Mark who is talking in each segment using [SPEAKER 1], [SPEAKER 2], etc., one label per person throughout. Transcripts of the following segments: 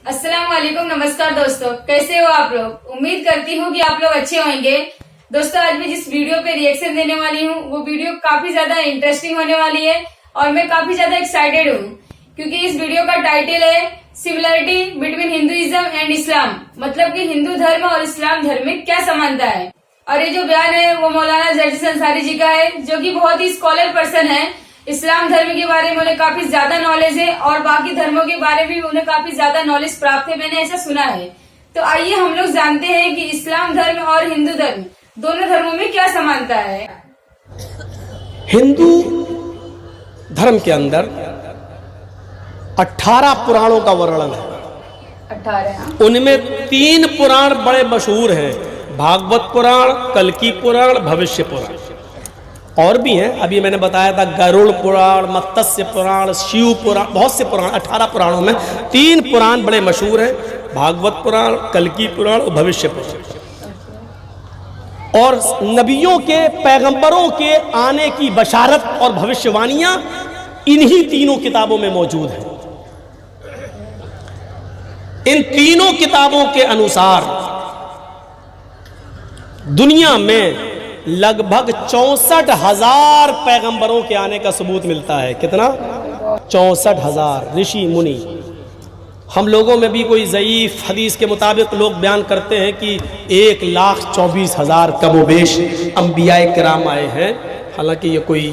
[SPEAKER 1] अस्सलाम वालेकुम, नमस्कार दोस्तों, कैसे हो आप लोग। उम्मीद करती हूँ कि आप लोग अच्छे होंगे। दोस्तों, आज मैं जिस वीडियो पे रिएक्शन देने वाली हूँ वो वीडियो काफी ज्यादा इंटरेस्टिंग होने वाली है और मैं काफी ज्यादा एक्साइटेड हूँ क्योंकि इस वीडियो का टाइटल है similarity between Hinduism and Islam, मतलब कि हिंदू धर्म और इस्लाम धर्म में क्या समानता है। और ये जो बयान है वो मौलाना जर्जिस अंसारी जी का है, जो कि बहुत ही स्कॉलर पर्सन है। इस्लाम धर्म के बारे में उन्हें काफी ज्यादा नॉलेज है और बाकी धर्मों के बारे में भी उन्हें काफी ज्यादा नॉलेज प्राप्त है, मैंने ऐसा सुना है। तो आइए हम लोग जानते हैं कि इस्लाम धर्म और हिंदू धर्म दोनों धर्मों में क्या समानता है।
[SPEAKER 2] हिंदू धर्म के अंदर 18 पुराणों का वर्णन है।
[SPEAKER 1] 18।
[SPEAKER 2] उनमें 3 पुराण बड़े मशहूर हैं, भागवत पुराण, कल्की पुराण, भविष्य पुराण। और भी हैं, अभी मैंने बताया था गरुड़ पुराण, मत्स्य पुराण, शिव पुराण, बहुत से पुराण। 18 पुराणों में 3 पुराण बड़े मशहूर हैं, भागवत पुराण, कल्की पुराण और भविष्य पुराण। और नबियों के, पैगंबरों के आने की बशारत और भविष्यवाणियां इन्हीं तीनों किताबों में मौजूद हैं। इन तीनों किताबों के अनुसार दुनिया में लगभग 64,000 पैगंबरों के आने का सबूत मिलता है। कितना? 64,000 ऋषि मुनि। हम लोगों में भी कोई ज़ईफ हदीस के मुताबिक लोग बयान करते हैं कि 1,24,000 कमोबेश अंबियाए किराम आए हैं। हालांकि ये कोई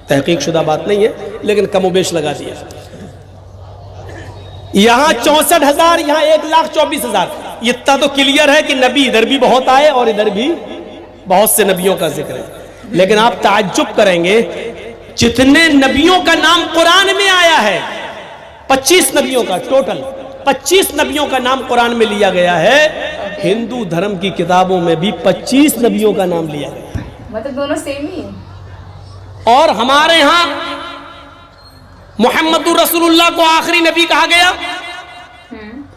[SPEAKER 2] तहकीक शुदा बात नहीं है, लेकिन कमोबेश लगा दिया। यहाँ 64,000, यहाँ 1,24,000। इतना तो क्लियर है कि नबी इधर भी बहुत आए और इधर भी बहुत से नबियों का जिक्र है। लेकिन आप ताज्जुब करेंगे, जितने नबियों का नाम कुरान में आया है, 25 नबियों का, टोटल 25 नबियों का नाम कुरान में लिया गया है। हिंदू धर्म की किताबों में भी 25 नबियों का नाम लिया गया है।
[SPEAKER 1] मतलब दोनों सेम ही है।
[SPEAKER 2] और हमारे यहाँ मुहम्मदुर रसूलुल्लाह को आखिरी नबी कहा गया।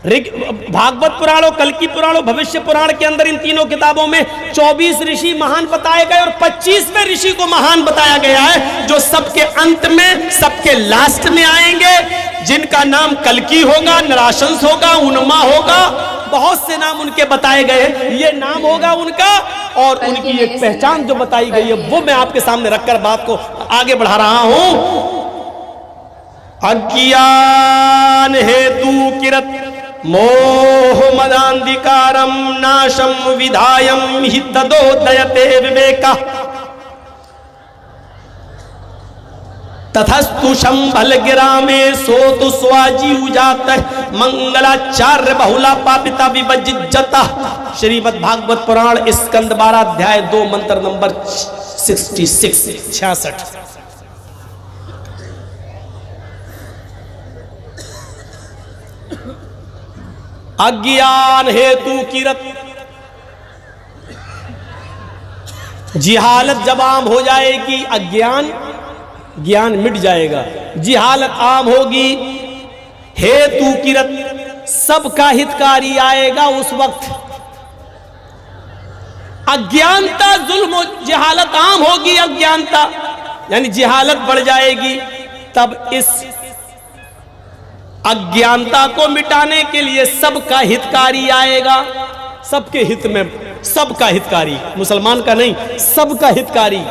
[SPEAKER 2] भागवत पुराण और कल्की पुराण और भविष्य पुराण के अंदर इन तीनों किताबों में 24 ऋषि महान बताए गए और 25वें ऋषि को महान बताया गया है, जो सबके अंत में, सबके लास्ट में आएंगे, जिनका नाम कल्की होगा, नराशंस होगा, उन्मा होगा, बहुत से नाम उनके बताए गए। ये नाम होगा उनका और उनकी एक पहचान जो बताई गई है वो मैं आपके सामने रखकर बात को आगे बढ़ा रहा हूं। अज्ञान हेतु किरत मोह मदांधिकारम नाशम विधायम हि तदोदयते विवेका तथस्तु शंभल गिरामे सोतु स्वाजी उजात मंगलाचार्य बहुला पापिता विभजिज्जता। श्रीमद् भागवत पुराण स्कंद 12 अध्याय 2 मंत्र नंबर 66। अज्ञान हेतु किरत, जिहालत जब आम हो जाएगी, ज्ञान मिट जाएगा, जिहालत आम होगी। हेतु किरत, सबका हितकारी आएगा उस वक्त। अज्ञानता, जुल्म, जिहालत आम होगी, अज्ञानता यानी जिहालत बढ़ जाएगी। तब इस अज्ञानता को मिटाने के लिए सबका हितकारी आएगा। सबके हित में, सबका हितकारी, मुसलमान का नहीं, सबका हितकारी।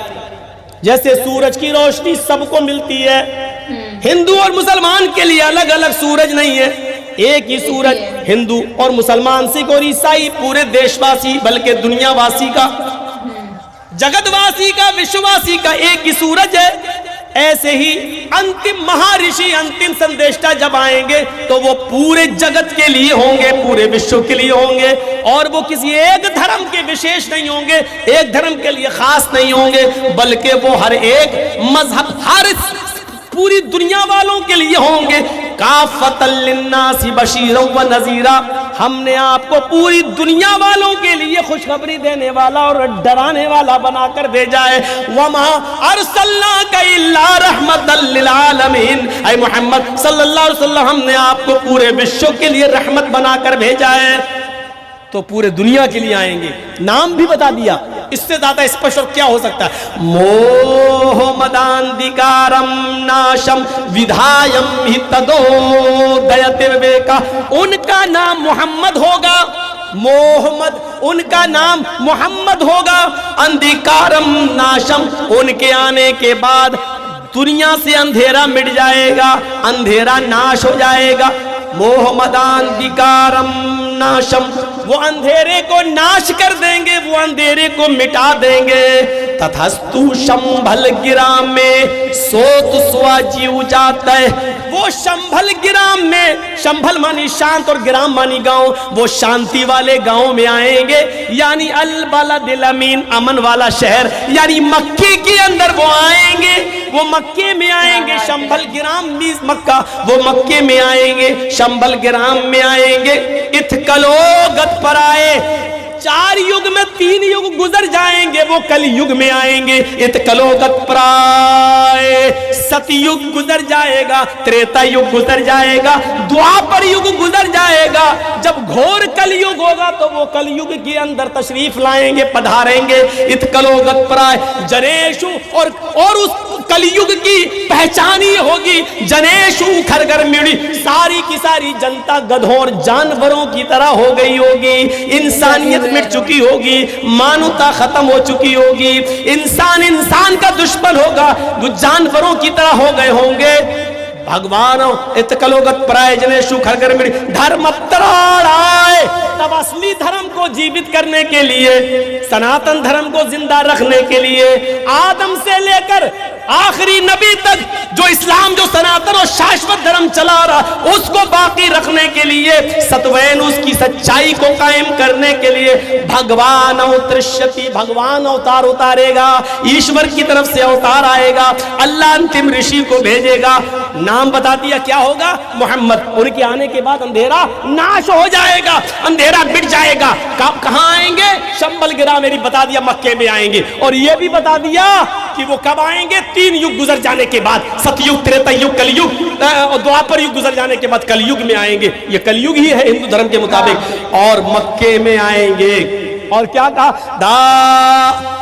[SPEAKER 2] जैसे सूरज की रोशनी सबको मिलती है, हिंदू और मुसलमान के लिए अलग अलग सूरज नहीं है, एक ही सूरज। हिंदू और मुसलमान, सिख और ईसाई, पूरे देशवासी बल्कि दुनियावासी का, जगतवासी का, विश्ववासी का एक ही सूरज है। ऐसे ही अंतिम महर्षि, अंतिम संदेष्टा जब आएंगे तो वो पूरे जगत के लिए होंगे, पूरे विश्व के लिए होंगे। और वो किसी एक धर्म के विशेष नहीं होंगे, एक धर्म के लिए खास नहीं होंगे, बल्कि वो हर एक मजहब, हर पूरी दुनिया वालों के लिए होंगे। काफतल लिन्नासी बशीरन व नज़ीरा, हमने आपको पूरी दुनिया वालों के लिए खुशखबरी देने वाला और डराने वाला बनाकर भेजा है। वमा अरसलनाका इल्ला रहमतल लिल आलमीन, ऐ मोहम्मद सल्लल्लाहु अलैहि वसल्लम, हमने आपको पूरे विश्व के लिए रहमत बनाकर भेजा है। तो पूरे दुनिया के लिए आएंगे। नाम भी बता दिया, इससे ज्यादा स्पष्ट और क्या हो सकता है। मोह मदांधिकारम नाशम विधायम हि तदोदयते यति विवेका, उनका नाम मोहम्मद होगा, मोहम्मद उनका नाम मोहम्मद होगा। अंधिकारम नाशम, उनके आने के बाद दुनिया से अंधेरा मिट जाएगा, अंधेरा नाश हो जाएगा। मोहम्मदांधिकारम नाशम, वो अंधेरे को नाश कर देंगे, वो अंधेरे को मिटा देंगे। तथस्तु शंभल गिराम में सोत स्वाजीव जाता है, वो शंभल गिराम में, शंभल मानी शांत और गिराम मानी गांव, वो शांति वाले गांव में आएंगे, यानी अल बलदिल अमीन, अमन वाला शहर, यानी मक्के के अंदर वो आएंगे, वो मक्के में आएंगे। शंभल गिराम मीज मक्का, वो मक्के में आएंगे, शंभल गिराम में आएंगे। इत्कलोगत पर आए, 4 युग में 3 युग गुजर जाएंगे, वो कल युग में आएंगे। इत्कलोगत प्राय, सतयुग गुजर जाएगा, त्रेता युग गुजर जाएगा, द्वापर युग गुजर जाएगा। जब घोर कलयुग होगा तो वो कलयुग के अंदर तशरीफ लाएंगे, पधारेंगे। इत्कलोगत प्राय जनेशु, और उस कलयुग की पहचान ही होगी जनेशु खरगर मिड़ी, सारी की सारी जनता गधों और जानवरों की तरह हो गई होगी। इंसानियत मिट चुकी होगी, मानवता खत्म हो चुकी होगी, इंसान इंसान का दुश्मन होगा, वो जानवरों की तरह हो गए होंगे। भगवान इत्कलोगत प्राय जनेशु खरगर मिड़ी, धर्म त्राणाय, तब असली धर्म को जीवित करने के लिए, सनातन धर्म को जिंदा रखने के लिए, आदम से लेकर आखिरी नबी तक जो इस्लाम, जो सनातन और शाश्वत धर्म चला रहा, उसको बाकी रखने के लिए, सत्वैन उसकी सच्चाई को कायम करने के लिए भगवान अवतरिष्यति, भगवान अवतार उतारेगा, ईश्वर की तरफ से अवतार आएगा, अल्लाह अंतिम ऋषि को भेजेगा। नाम बता दिया क्या होगा, मोहम्मद। उनके आने के बाद अंधेरा नाश हो जाएगा, अंधेरा मिट जाएगा। कब कहां आएंगे, शंभल गिरा मेरी बता दिया, मक्के में आएंगे। और यह भी बता दिया कि वो कब आएंगे, 3 युग गुजर जाने के बाद, सतयुग, त्रेता युग, कलयुग और द्वापर युग गुजर जाने के बाद कलयुग में आएंगे। ये कलयुग ही है हिंदू धर्म के मुताबिक, और मक्के में आएंगे। और क्या कहा, दा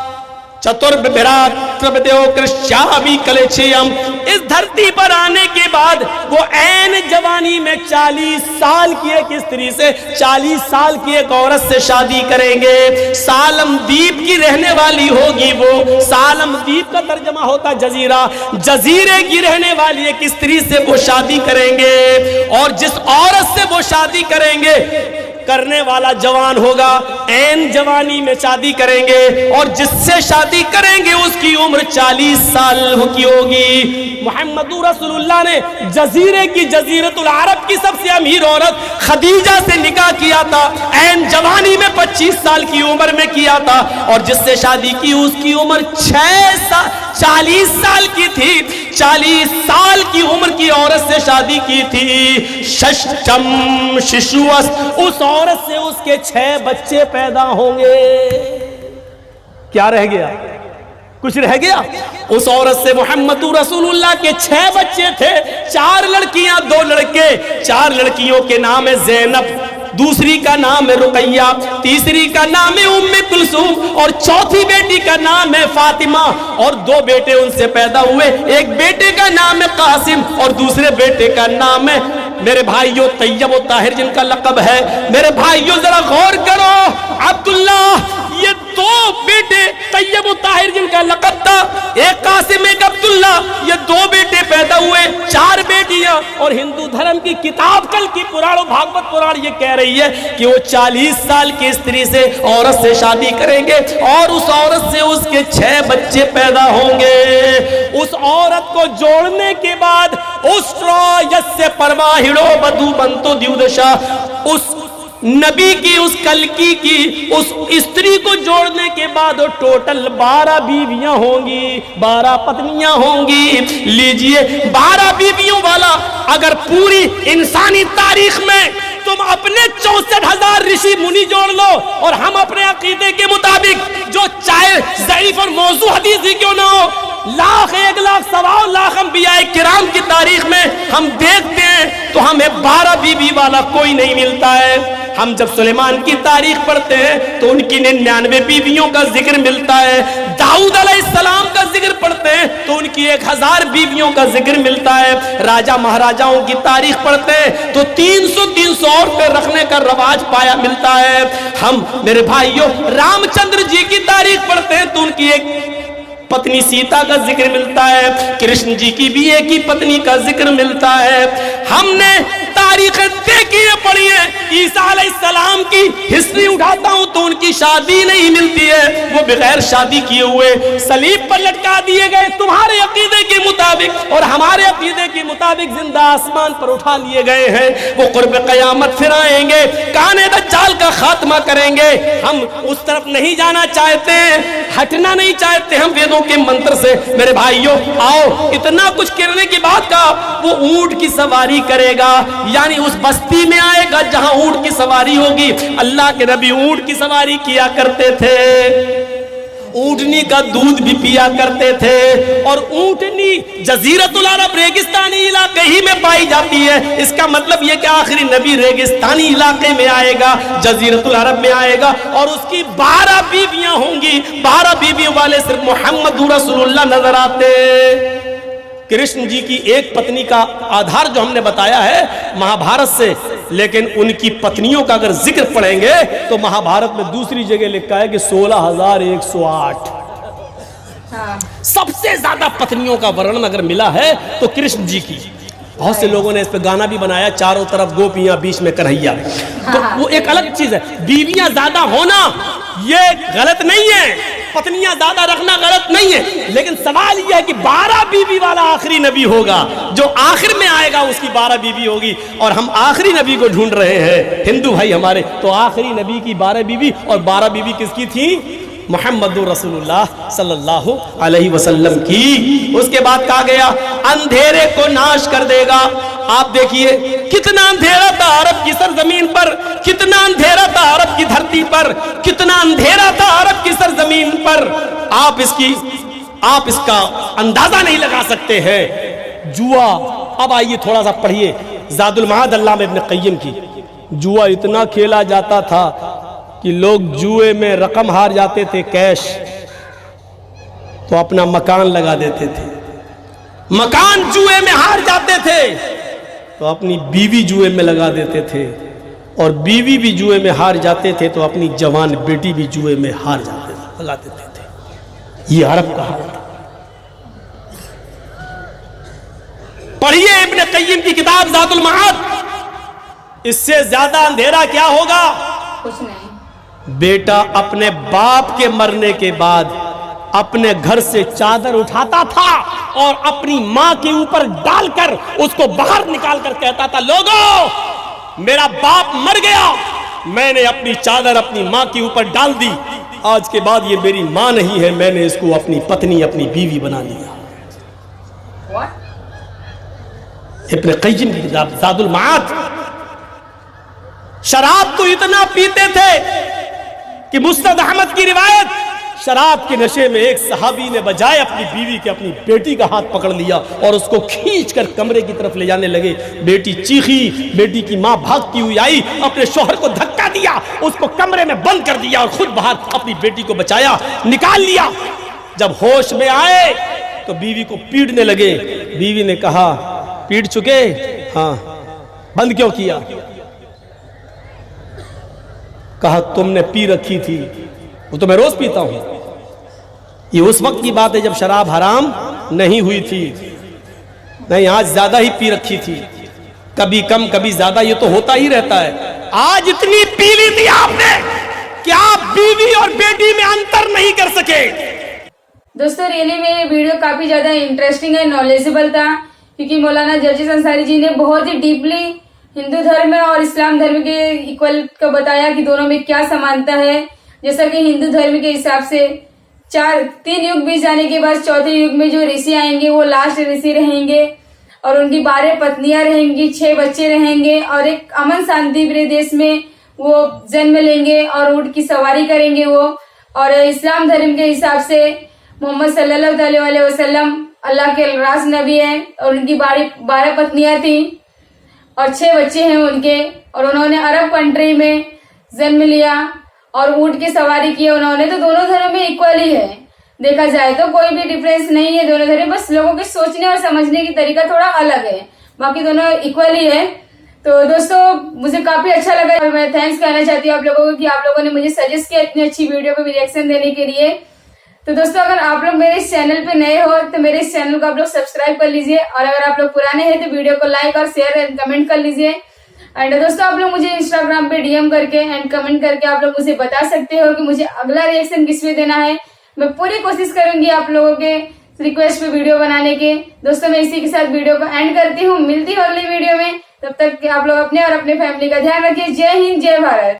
[SPEAKER 2] इस धरती पर आने के बाद वो ऐन जवानी में 40 साल की एक स्त्री से, 40 साल की एक औरत से शादी करेंगे। सालम द्वीप की रहने वाली होगी वो, सालम द्वीप का तर्जमा होता जजीरा, जजीरे की रहने वाली एक स्त्री से वो शादी करेंगे। और जिस औरत से वो शादी करेंगे, करने वाला जवान होगा, ऐन जवानी में शादी करेंगे, और जिससे शादी करेंगे उसकी उम्र 40 साल की होगी। मुहम्मदुर रसूलुल्लाह ने जजीरे की, जजीरतुल अरब की सबसे अमीर औरत खदीजा से निकाह किया था, ऐन जवानी में 25 साल की उम्र में किया था। और जिससे शादी की उसकी उम्र 40 साल की थी, 40 साल की उम्र की औरत से शादी की थी। षष्ठम शिशुअस, उस औरत से उसके 6 बच्चे पैदा होंगे। क्या रह गया, कुछ रह गया? उस औरत से मुहम्मदुर रसूलुल्लाह के 6 बच्चे थे, 4 लड़कियां 2 लड़के। 4 लड़कियों के नाम है ज़ैनब, दूसरी का नाम है रुकैया, तीसरी का नाम है उम्मे कुलसूम, और चौथी बेटी का नाम है फातिमा। और 2 बेटे उनसे पैदा हुए, एक बेटे का नाम है कासिम और दूसरे बेटे का नाम है, मेरे भाइयों, तैयब और ताहिर जिनका लक़ब है। मेरे भाइयों जरा गौर करो, अब्दुल्ला, ये 2 बेटे तैयब और ताहिर जिनका लक़ब था, एक कासिम एक अब्दुल्ला, ये 2 बेटे पैदा हुए, 4 बेटियां। और हिंदू धर्म की किताब कल की पुराण, भागवत पुराण ये कह रही है कि वो 40 साल की स्त्री से, औरत से शादी करेंगे और उस औरत से उसके 6 बच्चे पैदा होंगे। उस औरत को जोड़ने के बाद उस यस्य परवाहिड़ो बधु बंतो द्युदशा, उस नबी की, उस कलकी की, उस स्त्री को जोड़ने के बाद टोटल 12 बीवियां होंगी, 12 पत्नियां होंगी। लीजिए, 12 बीवियों वाला अगर पूरी इंसानी तारीख में तुम अपने 64,000 ऋषि मुनि जोड़ लो, और हम अपने अकीदे के मुताबिक, जो चाहे ज़ईफ और मौजू हदीस ही क्यों ना हो, लाख 1 लाख 1.25 लाख अंबिया किराम की तारीख में हम देखते हैं तो हमें 12 बीवी वाला कोई नहीं मिलता है। हम जब सुलेमान की तारीख पढ़ते हैं तो उनकी 99 बीवियों का जिक्र मिलता है। दाऊद अलैहिस्सलाम का जिक्र पढ़ते हैं तो उनकी 1000 बीवियों का जिक्र मिलता है। राजा महाराजाओं की तारीख पढ़ते हैं तो 300 औरतें रखने का रवाज पाया मिलता है। हम मेरे भाइयों रामचंद्र जी की तारीख पढ़ते हैं तो उनकी एक पत्नी सीता का जिक्र मिलता है। कृष्ण जी की भी एक ही पत्नी का जिक्र मिलता है। हमने तारीखें देखी है, पढ़ी है। ईसा अलैहिस्सलाम की हिस्ट्री उठाता हूं तो उनकी शादी नहीं मिलती है, वो बगैर शादी किए हुए सलीब पर लटका दिए गए तुम्हारे अकीदे के मुताबिक, और हमारे अकीदे के मुताबिक जिंदा आसमान पर उठा लिए गए हैं। वो कुर्ब कयामत फिर आएंगे, काने दज्जाल का खात्मा करेंगे। हम उस तरफ नहीं जाना चाहते, हटना नहीं चाहते हम वेदों के मंत्र से। मेरे भाइयों आओ, इतना कुछ करने के बाद का वो ऊंट की सवारी करेगा, यानी उस बस्ती में आएगा जहां ऊंट की सवारी होगी। अल्लाह के नबी ऊंट की सवारी किया करते थे, ऊंटनी का दूध भी पिया करते थे, और ऊंटनी जजीरतुल अरब रेगिस्तानी इलाके ही में पाई जाती है। इसका मतलब यह कि आखिरी नबी रेगिस्तानी इलाके में आएगा, जजीरतुल अरब में आएगा, और उसकी 12 बीवियां होंगी। 12 बीवियों वाले सिर्फ मोहम्मद रसूलुल्लाह नजर आते। कृष्ण जी की एक पत्नी का आधार जो हमने बताया है महाभारत से, लेकिन उनकी पत्नियों का अगर जिक्र पढ़ेंगे तो महाभारत में दूसरी जगह लिखा है कि 16,108।
[SPEAKER 1] हाँ।
[SPEAKER 2] सबसे ज्यादा पत्नियों का वर्णन अगर मिला है तो कृष्ण जी की। बहुत से लोगों ने इस पे गाना भी बनाया, चारों तरफ गोपियां बीच में कन्हैया। तो वो एक अलग चीज है। बीवियां ज्यादा होना ये गलत नहीं है, पत्नियां ज्यादा रखना गलत नहीं है, लेकिन सवाल यह है कि 12 बीवी वाला आखिरी नबी होगा, जो आखिर में आएगा उसकी 12 बीवी होगी। और हम आखिरी नबी को ढूंढ रहे हैं हिंदू भाई हमारे, तो आखिरी नबी की 12 बीवी, और 12 बीवी किसकी थी? मोहम्मद रसूलुल्लाह सल्लल्लाहु अलैहि वसल्लम की। उसके बाद कहा गया अंधेरे को नाश कर देगा। आप देखिए कितना अंधेरा था अरब की सरजमीन पर, कितना अंधेरा था अरब की धरती पर, कितना अंधेरा था अरब की सरजमीन पर। आप इसका अंदाजा नहीं लगा सकते हैं। जुआ, अब आइए थोड़ा सा पढ़िए ज़ादुल मआद अल्लामा इब्न क़य्यिम की। जुआ इतना खेला जाता था कि लोग जुए में रकम हार जाते थे कैश, तो अपना मकान लगा देते थे। मकान जुए में हार जाते थे तो अपनी बीवी जुए में लगा देते थे, और बीवी भी जुए में हार जाते थे तो अपनी जवान बेटी भी जुए में हार जाते थे, लगा देते थे। ये अरब का हाल था। पढ़िए इब्न क़य्यिम की किताब ज़ादुल मआद। इससे ज्यादा अंधेरा क्या होगा?
[SPEAKER 1] कुछ नहीं।
[SPEAKER 2] बेटा अपने बाप के मरने के बाद अपने घर से चादर उठाता था और अपनी मां के ऊपर डालकर उसको बाहर निकालकर कहता था, लोगों मेरा बाप मर गया, मैंने अपनी चादर अपनी मां के ऊपर डाल दी, आज के बाद ये मेरी मां नहीं है, मैंने इसको अपनी पत्नी अपनी बीवी बना लिया। इब्न क़य्यिम की किताब ज़ादुल मआद। शराब तो इतना पीते थे कि मुस्नद अहमद की रिवायत, शराब के नशे में एक सहाबी ने बजाय अपनी बीवी के अपनी बेटी का हाथ पकड़ लिया और उसको खींचकर कमरे की तरफ ले जाने लगे। बेटी चीखी, बेटी की मां भागती हुई आई, अपने शौहर को धक्का दिया, उसको कमरे में बंद कर दिया और खुद बाहर अपनी बेटी को बचाया, निकाल लिया। जब होश में आए तो बीवी को पीटने लगे। बीवी ने कहा, पीट चुके? हाँ। बंद क्यों किया? कहा तुमने पी रखी थी। वो तो मैं रोज पीता हूं। ये उस वक्त की बात है जब शराब हराम नहीं हुई थी। नहीं, आज ज्यादा ही पी रखी थी, कभी कम कभी ज्यादा, ये तो होता ही रहता है। आज इतनी पी ली थी आपने कि आप बीवी और बेटी में अंतर नहीं कर सके।
[SPEAKER 1] दोस्तों रियली में ये वीडियो काफी ज्यादा इंटरेस्टिंग है, नॉलेजेबल था, क्योंकि मौलाना जर्जिस अंसारी जी ने बहुत ही डीपली हिंदू धर्म और इस्लाम धर्म के इक्वल को बताया कि दोनों में क्या समानता है। जैसा कि हिंदू धर्म के हिसाब से 3 युग बीत जाने के बाद 4थे युग में जो ऋषि आएंगे वो लास्ट ऋषि रहेंगे, और उनकी 12 पत्नियां रहेंगी, 6 बच्चे रहेंगे, और एक अमन शांति प्रिय देश में वो जन्म लेंगे और ऊंट की सवारी करेंगे वो। और इस्लाम धर्म के हिसाब से मोहम्मद सल्लल्लाहु अलैहि वसल्लम अल्लाह के रास नबी हैं और उनकी 12 पत्नियां थी और 6 बच्चे हैं उनके, और उन्होंने अरब कंट्री में जन्म लिया और ऊंट की सवारी की उन्होंने। तो दोनों धर्म में इक्वली है, देखा जाए तो कोई भी डिफरेंस नहीं है दोनों धर्म, बस लोगों के सोचने और समझने की तरीका थोड़ा अलग है, बाकी दोनों इक्वली है। तो दोस्तों मुझे काफी अच्छा लगा और मैं थैंक्स कहना चाहती हूँ आप लोगों को कि आप लोगों ने मुझे सजेस्ट किया इतनी अच्छी वीडियो पे रिएक्शन देने के लिए। तो दोस्तों अगर आप लोग मेरे इस चैनल पे नए हो तो मेरे इस चैनल को आप लोग सब्सक्राइब कर लीजिए, और अगर आप लोग पुराने हैं तो वीडियो को लाइक और शेयर एंड कमेंट कर लीजिए। एंड दोस्तों आप लोग मुझे इंस्टाग्राम पे डीएम करके एंड कमेंट करके आप लोग मुझे बता सकते हो कि मुझे अगला रिएक्शन किस पे देना है। मैं पूरी कोशिश करूंगी आप लोगों के रिक्वेस्ट पे वीडियो बनाने के। दोस्तों मैं इसी के साथ वीडियो को एंड करती हूँ, मिलती हूँ अगली वीडियो में, तब तक आप लोग अपने और अपने फैमिली का ध्यान रखिए। जय हिंद, जय भारत।